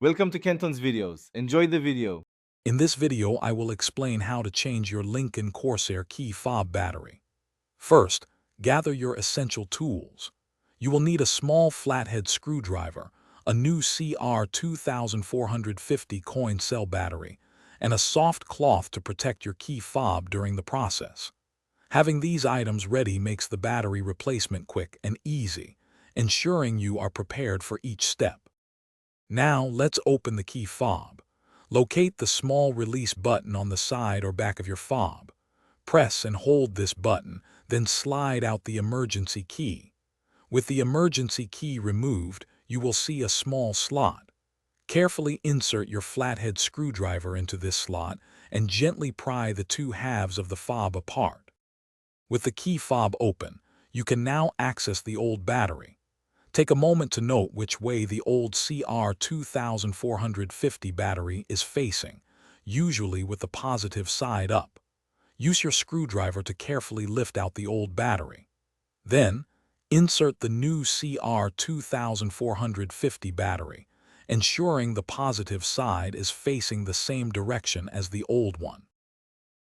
Welcome to Kenton's videos. Enjoy the video. In this video, I will explain how to change your Lincoln Corsair key fob battery. First, gather your essential tools. You will need a small flathead screwdriver, a new CR2450 coin cell battery, and a soft cloth to protect your key fob during the process. Having these items ready makes the battery replacement quick and easy, ensuring you are prepared for each step. Now, let's open the key fob. Locate the small release button on the side or back of your fob. Press and hold this button, then slide out the emergency key. With the emergency key removed, you will see a small slot. Carefully insert your flathead screwdriver into this slot and gently pry the two halves of the fob apart. With the key fob open, you can now access the old battery. Take a moment to note which way the old CR2450 battery is facing, usually with the positive side up. Use your screwdriver to carefully lift out the old battery. Then, insert the new CR2450 battery, ensuring the positive side is facing the same direction as the old one.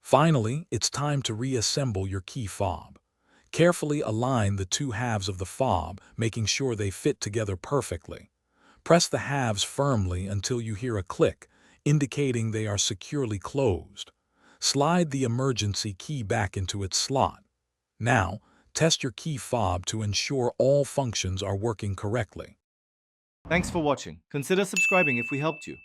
Finally, it's time to reassemble your key fob. Carefully align the two halves of the fob, making sure they fit together perfectly. Press the halves firmly until you hear a click, indicating they are securely closed. Slide the emergency key back into its slot. Now, test your key fob to ensure all functions are working correctly. Thanks for watching. Consider subscribing if we helped you.